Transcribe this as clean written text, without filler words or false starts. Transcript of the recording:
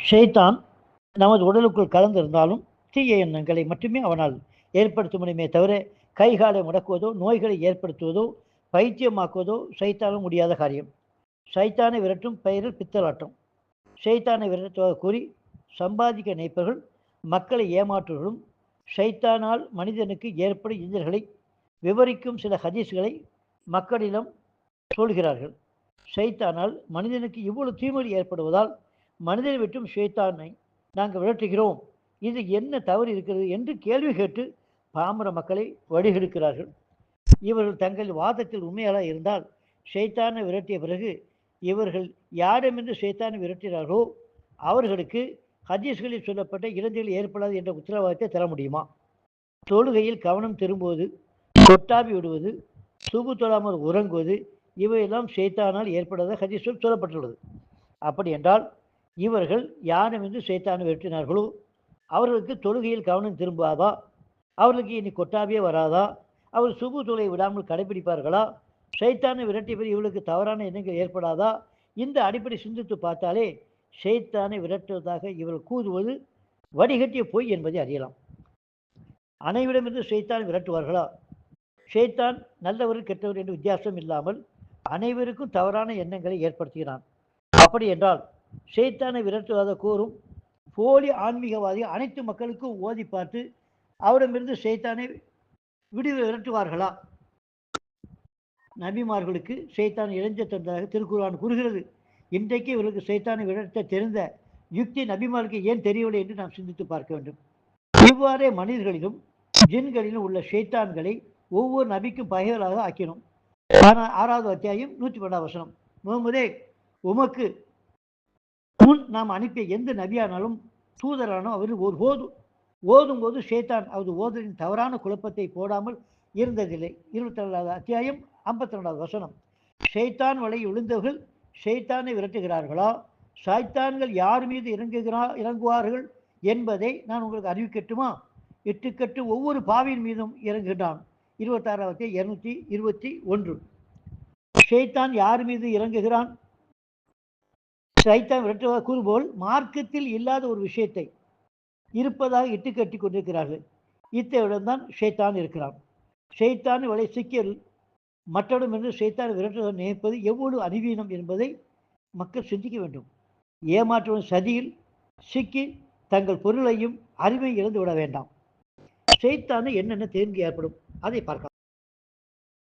ஷைத்தான் நமது உடலுக்குள் கலந்திருந்தாலும் தீய எண்ணங்களை மட்டுமே அவனால் ஏற்படுத்த முடியுமே தவிர கைகாலை முடக்குவதோ நோய்களை ஏற்படுத்துவதோ பைத்தியமாக்குவதோ சைத்தானும் முடியாத காரியம். சைத்தானை விரட்டும் பெயரில் பித்தலாட்டம். ஷைத்தானை விரட்டுவதாக கூறி சம்பாதிக்க நினைப்பவர்கள் மக்களை ஏமாற்றுவர்களும் ஷைத்தானால் மனிதனுக்கு ஏற்படும் இன்னல்களை விவரிக்கும் சில ஹதீஸ்களை மக்களிடம் சொல்கிறார்கள். ஷைத்தானால் மனிதனுக்கு இவ்வளவு தீமை ஏற்படுவதால் மனிதனை விட்டும் ஷைத்தானை நாங்கள் விரட்டுகிறோம், இது என்ன தவறு இருக்கிறது என்று கேள்வி கேட்டு பாமர மக்களை வழிகெடுக்கிறார்கள். இவர்கள் தங்கள் வாதத்தில் உண்மையாக இருந்தால் ஷைத்தானை விரட்டிய பிறகு இவர்கள் யாரிடமிருந்து ஷைத்தானை விரட்டினார்களோ அவர்களுக்கு ஹதீஸ்களில் சொல்லப்பட்ட இறந்துகள் ஏற்படாது என்ற உத்தரவாதத்தை தர முடியுமா? தொழுகையில் கவனம் திரும்புவது, கொட்டாவி விடுவது, சுபு தொழாமல் உறங்குவது இவையெல்லாம் ஷைத்தானால் ஏற்படாத ஹதீஸ்கள் சொல்லப்பட்டுள்ளது. அப்படி என்றால் இவர்கள் யாரிடமிருந்து ஷைத்தானை விரட்டினார்களோ அவர்களுக்கு தொழுகையில் கவனம் திரும்பாதா? அவர்களுக்கு இனி கொட்டாவியே வராதா? அவர் சுபு தொலை விடாமல் கடைபிடிப்பார்களா? ஷைத்தானை விரட்டியபடி இவர்களுக்கு தவறான எண்ணங்கள் ஏற்படாதா? இந்த அடிப்படை சிந்தித்து பார்த்தாலே ஷைத்தானை விரட்டுவதாக இவர்கள் கூறுவது வடிகட்டிய பொய் என்பதை அறியலாம். அனைவரிடமிருந்து ஷைத்தானை விரட்டுவார்களா? ஷைத்தான் நல்லவர் கெட்டவர் என்று வித்தியாசம் இல்லாமல் அனைவருக்கும் தவறான எண்ணங்களை ஏற்படுத்துகிறான். அப்படி என்றால் ஷைத்தானை விரட்டுவதாக கூறும் போலி ஆன்மீகவாதி அனைத்து மக்களுக்கும் ஓதி பார்த்து அவரிடமிருந்து ஷைத்தானை விரட்டுவார்களா? நபிமார்களுக்கு ஷைத்தான் இளைஞ தந்ததாக திருக்குர்ஆன் கூறுகிறது. இன்றைக்கு இவர்களுக்கு ஷைத்தானை விரட்ட தெரிந்த யுக்தி நபிமார்களுக்கு ஏன் தெரியவில்லை என்று நாம் சிந்தித்து பார்க்க வேண்டும். இவ்வாறே மனிதர்களிலும் ஜின்களிலும் உள்ள ஷைத்தான்களை ஒவ்வொரு நபிக்கும் பகைகளாக ஆக்கினோம். ஆனால் 6வது அத்தியாயம் 112 வசனம், முகமதே உமக்கு முன் நாம் அனுப்பிய எந்த நபியானாலும் தூதரானோ அவர் ஒரு ஓதும் போது ஷைத்தான் அவரது ஓதலின் தவறான குழப்பத்தை போடாமல் இருந்ததில்லை. 22வது அத்தியாயம் 52வது வசனம், ஷைத்தான் வலை விழுந்தவர்கள் ஷைத்தானை விரட்டுகிறார்களா? ஷைத்தான்கள் யார் மீது இறங்குவார்கள் என்பதை நான் உங்களுக்கு அறிவிக்கட்டுமா? இட்டுக்கட்டு ஒவ்வொரு பாவியின் மீதும் இறங்குகிறான். 26வது 221. ஷைத்தான் யார் மீது இறங்குகிறான்? ஷைத்தான் விரட்டுவதாக கூறுபோல் மார்க்கத்தில் இல்லாத ஒரு விஷயத்தை இருப்பதாக இட்டுக்கட்டி கொண்டிருக்கிறார்கள். இத்தகையவுடன் ஷைத்தான் இருக்கிறான். ஷைத்தான் வலை சிக்கல் மற்றவரிடமிருந்து ஷைத்தான் விரட்டுவதாக நினைப்பது எவ்வளவு அறிவீனம் என்பதை மக்கள் சிந்திக்க வேண்டும். ஏமாற்றுவன் சதியில் சிக்கி தங்கள் பொருளையும் அறிவை இழந்து விட வேண்டாம். ஷைத்தானை என்னென்ன தேர்ந்து ஏற்படும் அதை பார்க்கலாம்.